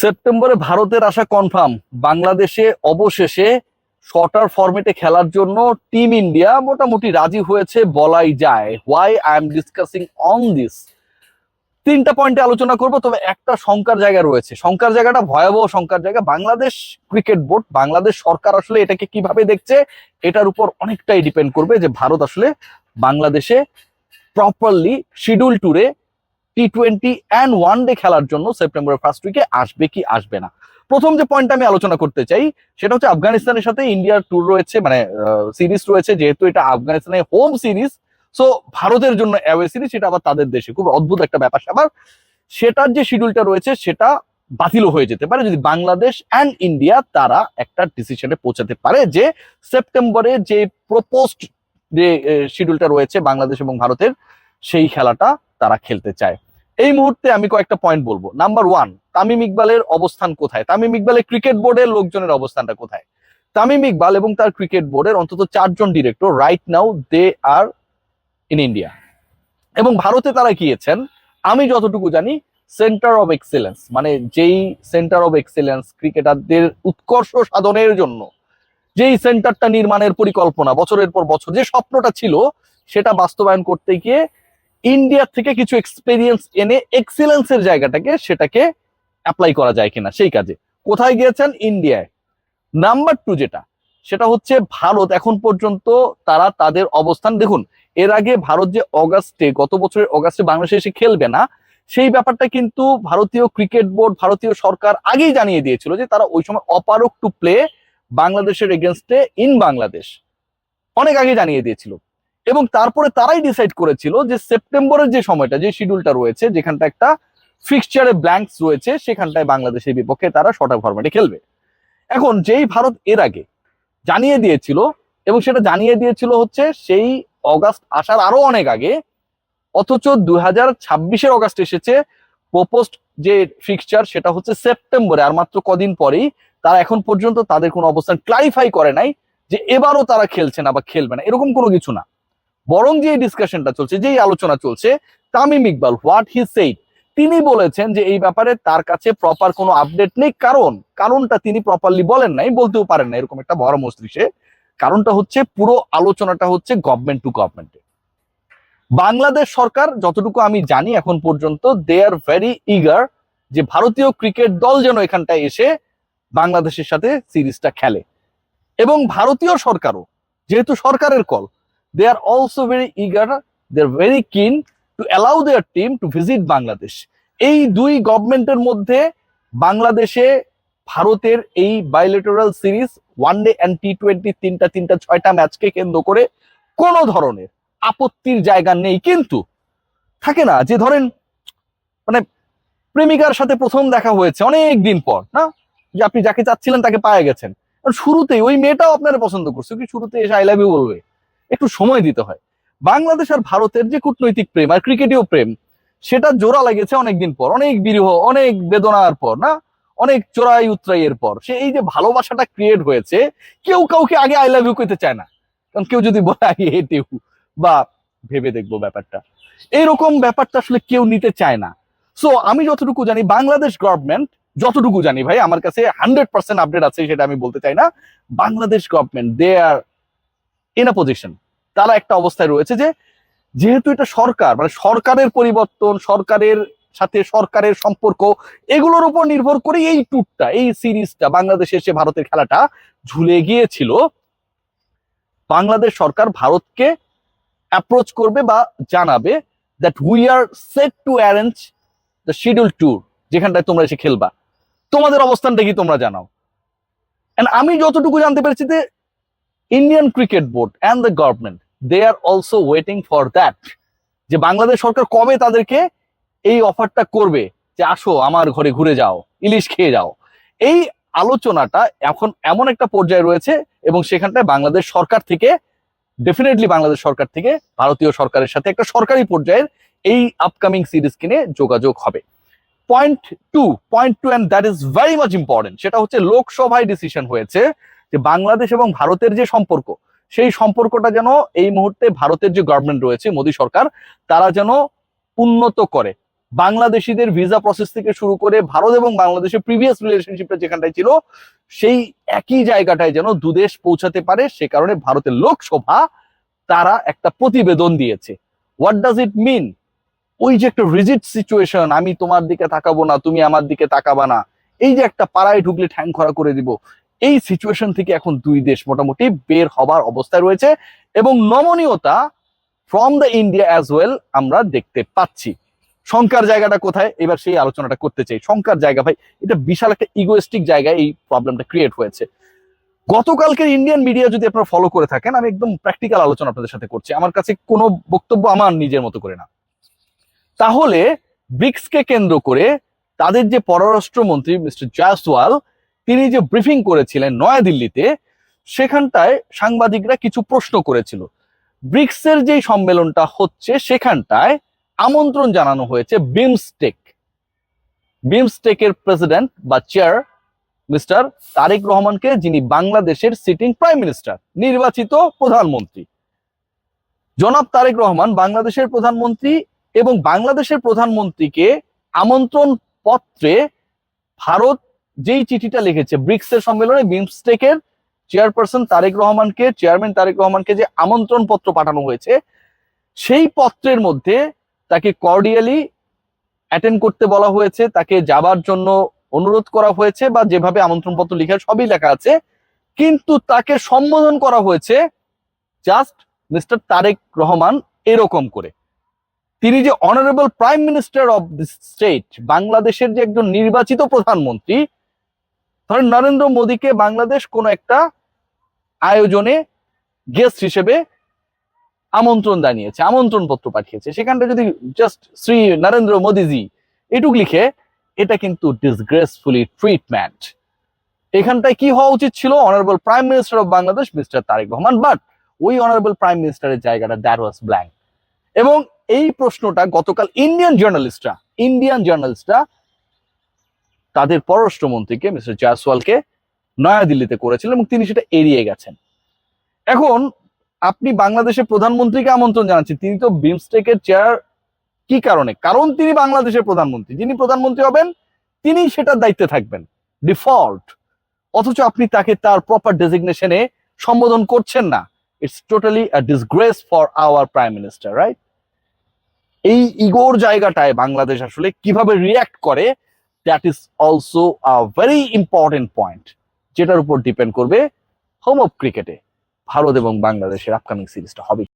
সেপ্টেম্বরে ভারতের আসা কনফার্ম। বাংলাদেশে অবশেষে শর্টার ফরম্যাটে খেলার জন্য টিম ইন্ডিয়া মোটামুটি রাজি হয়েছে বলাই যায়। Why I am discussing on this, তিনটা পয়েন্টে আলোচনা করব। তবে একটা শঙ্কার জায়গা রয়েছে, শঙ্কার জায়গাটা ভয়াবহ শঙ্কার জায়গা। বাংলাদেশ ক্রিকেট বোর্ড, বাংলাদেশ সরকার আসলে এটাকে কিভাবে দেখছে এটার উপর অনেকটাই ডিপেন্ড করবে যে ভারত আসলে বাংলাদেশে প্রপারলি শিডিউল ট্যুরে টি-20 অ্যান্ড ওয়ান-ডে খেলার জন্য সেপ্টেম্বরের ফার্স্ট উইকে আসবে কি আসবে না। প্রথম যে পয়েন্টটা আমি আলোচনা করতে চাই সেটা হচ্ছে আফগানিস্তানের সাথে ইন্ডিয়ার ট্যুর রয়েছে, মানে সিরিজ রয়েছে। যেহেতু এটা আফগানিস্তানের হোম সিরিজ, সো ভারতের জন্য অ্যাওয়ে সিরিজ, সেটা আবার তাদের দেশে খুব অদ্ভুত একটা ব্যাপার। আবার সেটার যে শিডিউলটা রয়েছে সেটা বাতিলও হয়ে যেতে পারে যদি বাংলাদেশ অ্যান্ড ইন্ডিয়া তারা একটা ডিসিশনে পৌঁছাতে পারে যে সেপ্টেম্বরে যে প্রপোজড যে শিডিউলটা রয়েছে বাংলাদেশ এবং ভারতের, সেই খেলাটা তারা খেলতে চায়। এই মুহূর্তে আমি কয়েকটা পয়েন্ট বলবো। নাম্বার ওয়ান, তামিম ইকবালের অবস্থান কোথায়? তামিম ইকবালের ক্রিকেট বোর্ডের লোকজনের অবস্থানটা কোথায়? তামিম ইকবাল এবং তার ক্রিকেট বোর্ডের অন্তত 4জন director right now they are in India, এবং ভারতে তারা গিয়েছেন আমি যতটুকু জানি সেন্টার অফ এক্সেলেন্স, মানে যেই সেন্টার অফ এক্সেলেন্স ক্রিকেটারদের উৎকর্ষ সাধনের জন্য যেই সেন্টারটা নির্মাণের পরিকল্পনা বছরের পর বছর, যে স্বপ্নটা ছিল সেটা বাস্তবায়ন করতে গিয়ে ইন্ডিয়া থেকে কিছু এক্সপেরিয়েন্স এনে এক্সিলেন্সের জায়গাটাকে সেটাকে অ্যাপ্লাই করা যায় কিনা সেই কাজে কোথায় গিয়েছেন? ইন্ডিয়ায়। নাম্বার টু যেটা, সেটা হচ্ছে ভারত এখন পর্যন্ত তারা তাদের অবস্থান দেখুন। এর আগে ভারত যে গত বছরের অগাস্টে বাংলাদেশে এসে খেলবে না, সেই ব্যাপারটা কিন্তু ভারতীয় ক্রিকেট বোর্ড, ভারতীয় সরকার আগেই জানিয়ে দিয়েছিল যে তারা ওই সময় অপারক টু প্লে বাংলাদেশের এগেনস্টে ইন বাংলাদেশ, অনেক আগে জানিয়ে দিয়েছিল। এবং তারপরে তারাই ডিসাইড করেছিল যে সেপ্টেম্বরের যে সময়টা, যে শিডিউলটা রয়েছে, যেখানটা একটা ফিক্সচারে ব্ল্যাঙ্কস রয়েছে, সেখানটায় বাংলাদেশের বিপক্ষে তারা শর্ট ফরম্যাটে খেলবে। এখন যেই ভারত এর আগে জানিয়ে দিয়েছিল, এবং সেটা জানিয়ে দিয়েছিল হচ্ছে সেই অগাস্ট আসার আরো অনেক আগে, অথচ 2026-এর অগাস্ট এসেছে, প্রপোজড যে ফিক্সচার সেটা হচ্ছে সেপ্টেম্বরে, আর মাত্র কদিন পরেই। তারা এখন পর্যন্ত তাদের কোনো অবস্থান ক্লারিফাই করে নাই যে এবারও তারা খেলছে না বা খেলবে না, এরকম কোনো কিছু না। বরং যে ডিসকাশনটা চলছে, যেই আলোচনা চলছে, Tamim Iqbal what he said, তিনি বলেছেন যে এই ব্যাপারে তার কাছে প্রপার কোনো আপডেট নেই। কারণটা তিনি প্রপারলি বলেন নাই, বলতেও পারেন না, এরকম একটা বড় মস্তিষ্কে। কারণটা হচ্ছে পুরো আলোচনাটা হচ্ছে গভর্নমেন্ট টু গভর্নমেন্টে। বাংলাদেশ সরকার যতটুকু আমি জানি এখন পর্যন্ত দে আর ভেরি ইগার যে ভারতীয় ক্রিকেট দল যেন এখানটায় এসে বাংলাদেশের সাথে সিরিজটা খেলে, এবং ভারতীয় সরকারও যেহেতু সরকারের call, they are also very eager, they are very keen to allow their team to visit Bangladesh. এই দুই গভর্নমেন্টের মধ্যে বাংলাদেশে ভারতের এই বাইলেটারাল সিরিজ ওয়ান-ডে অ্যান্ড টি-20 তিনটা 6টা ম্যাচকে কেন্দ্র করে কোনো ধরনের আপত্তির জায়গা নেই। কিন্তু থাকে না যে ধরেন মানে প্রেমিকার সাথে প্রথম দেখা হয়েছে অনেক দিন পর, না যে আপনি যাকে চাচ্ছিলেন তাকে পায়ে গেছেন, শুরুতেই ওই মেয়েটাও আপনারা পছন্দ করছে, কি শুরুতে এসে আই লাভ ইউ বলবে? একটু সময় দিতে হয়। বাংলাদেশ আর ভারতের যে কূটনৈতিক প্রেম আর ক্রিকেটীয় প্রেম, সেটা জোড়া লেগেছে অনেকদিন পর, অনেক বিরহ, অনেক বেদনার পর, না অনেক চোরাই উতরাইয়ের পর। সে এই যে ভালোবাসাটা ক্রিয়েট হয়েছে, কেউ কাউকে আগে আই লাভ ইউ কইতে চায় না, কারণ কেউ যদি বলে আই হেট ইউ বা ভেবে দেখবো ব্যাপারটা, এইরকম ব্যাপারটা আসলে কেউ নিতে চায় না। সো আমি যতটুকু জানি বাংলাদেশ গভর্নমেন্ট, যতটুকু জানি ভাই, আমার কাছে 100% আপডেট আছে সেটা আমি বলতে চাই না, Bangladesh government they are in a position, তারা একটা অবস্থায় রয়েছে যে যেহেতু এটা সরকার, মানে সরকারের পরিবর্তন, সরকারের সাথে সরকারের সম্পর্ক, এগুলোর উপর নির্ভর করে এই ট্যুরটা, এই সিরিজটা বাংলাদেশে এসে ভারতের খেলাটা ঝুলে গিয়েছিল। বাংলাদেশ সরকার ভারতকে অ্যাপ্রোচ করবে বা জানাবে that we are set to arrange the schedule tour, যেখানটায় তোমরা এসে খেলবা, তোমাদের অবস্থানটা কি তোমরা জানাও। এন্ড আমি যতটুকু জানতে পেরেছি যে Indian cricket board and the government they are also waiting for that, যে বাংলাদেশ সরকার কবে তাদেরকে এই অফারটা করবে যে আসো আমার ঘরে ঘুরে যাও, ইলিশ খেয়ে যাও। এই আলোচনাটা এখন এমন একটা পর্যায়ে রয়েছে, এবং সেখানটায় বাংলাদেশ সরকার থেকে ডেফিনেটলি বাংলাদেশ সরকার থেকে ভারতীয় সরকারের সাথে একটা সরকারি পর্যায়ের এই আপকামিং সিরিজ কিনে যোগাযোগ হবে। Point two and that is very much important, সেটা হচ্ছে লোকসভায় ডিসিশন হয়েছে যে বাংলাদেশ এবং ভারতের যে সম্পর্ক, সেই সম্পর্কটা যেন এই মুহূর্তে ভারতের যে গভর্নমেন্ট রয়েছে মোদী সরকার, তারা যেন উন্নত করে। বাংলাদেশিদের ভিসা প্রসেস থেকে শুরু করে ভারত এবং বাংলাদেশের প্রিভিয়াস রিলেশনশিপটা যেখানটায় ছিল সেই একই জায়গাটায় যেন দুদেশ পৌঁছাতে পারে, সে কারণে ভারতের লোকসভা তারা একটা প্রতিবেদন দিয়েছে। হোয়াট ডাজ ইট মিন? ওই যে একটা রিজিড সিচুয়েশন, আমি তোমার দিকে তাকাবো না, তুমি আমার দিকে তাকাবা না, এই যে একটা পাড়ায় ঢুকলে ঠ্যাং খরা করে দিব, এই সিচুয়েশন থেকে এখন দুই দেশ মোটামুটি বের হবার অবস্থায় রয়েছে এবং নমনীয়তা from the India as well আমরা দেখতে পাচ্ছি। শঙ্কার জায়গাটা কোথায়, এবার সেই আলোচনাটা করতে চাই। শঙ্কার জায়গা ভাই, এটা বিশাল একটা ইগোয়েস্টিক জায়গায় এই প্রবলেমটা ক্রিয়েট হয়েছে। গতকালকের ইন্ডিয়ান মিডিয়া যদি আপনারা ফলো করে থাকেন, আমি একদম প্র্যাকটিক্যাল আলোচনা আপনাদের সাথে করছি, আমার কাছে কোনো বক্তব্য আমার নিজের মতো করে না। তাহলে ব্রিক্সকে কেন্দ্র করে তাদের যে পররাষ্ট্রমন্ত্রী মিস্টার জয়সওয়াল তিনি যে ব্রিফিং করেছিলেন নয়াদিল্লিতে, সেখানটায় সাংবাদিকরা কিছু প্রশ্ন করেছিল। ব্রিক্সের যে সম্মেলনটা হচ্ছে সেখানটায় আমন্ত্রণ জানানো হয়েছে বিমস্টেকের প্রেসিডেন্ট বা চেয়ার মিস্টার তারেক রহমানকে, যিনি বাংলাদেশের সিটিং প্রাইম মিনিস্টার, নির্বাচিত প্রধানমন্ত্রী। জনাব তারেক রহমান বাংলাদেশের প্রধানমন্ত্রী এবং বাংলাদেশের প্রধানমন্ত্রীকে আমন্ত্রণ পত্রে ভারত যেই চিঠিটা লিখেছে ব্রিক্সের সম্মেলনে বিমস্টেকের চেয়ারপারসন তারেক রহমানকে, চেয়ারম্যান তারেক রহমানকে যে আমন্ত্রণ পত্র পাঠানো হয়েছে, সেই পত্রের মধ্যে তাকে কর্ডিয়ালি অ্যাটেন্ড করতে বলা হয়েছে, তাকে যাবার জন্য অনুরোধ করা হয়েছে, বা যেভাবে আমন্ত্রণ পত্র লেখা সবই লেখা আছে, কিন্তু তাকে সম্বোধন করা হয়েছে জাস্ট মিস্টার তারেক রহমান এরকম করে। তিনি যে honourable prime minister of this state, বাংলাদেশের যে একজন নির্বাচিত প্রধানমন্ত্রী, ধরেন নরেন্দ্র মোদীকে বাংলাদেশ কোনো একটা আয়োজনে গেস্ট হিসেবে আমন্ত্রণ জানিয়েছে, আমন্ত্রণ পত্র পাঠিয়েছে, সেখানটা যদি জাস্ট শ্রী নরেন্দ্র মোদীজি এটুক লিখে, এটা কিন্তু ডিসগ্রেসফুলি ট্রিটমেন্ট। এখানটায় কি হওয়া উচিত ছিল? Honourable prime minister of Bangladesh mister Tarek Rahman, but ওই অনারেবল প্রাইম মিনিস্টারের জায়গাটা দ্যাট ওয়াজ ব্ল্যাঙ্ক। এবং এই প্রশ্নটা গতকাল ইন্ডিয়ান জার্নালিস্টরা তাদের পররাষ্ট্রমন্ত্রীকে মিস্টার জয়সওয়ালকে নয়াদিল্লিতে করেছিলেন এবং তিনি সেটা এড়িয়ে গেছেন। এখন আপনি বাংলাদেশের প্রধানমন্ত্রীকে আমন্ত্রণ জানাচ্ছেন, তিনি তো বিমস্টেকের চেয়ার, কি কারণে? কারণ তিনি বাংলাদেশের প্রধানমন্ত্রী, যিনি প্রধানমন্ত্রী হবেন তিনি সেটার দায়িত্বে থাকবেন ডিফল্ট, অথচ আপনি তাকে তার প্রপার ডেজিগনেশনে সম্বোধন করছেন না। It's totally a disgrace for our prime minister, right? এই ইগোর জায়গাটায় বাংলাদেশ আসলে কিভাবে রিয়্যাক্ট করে, that is also a very important point, যেটার উপর ডিপেন্ড করবে হোম অফ ক্রিকেটে ভারত এবং বাংলাদেশের আপকামিং সিরিজটা হবে।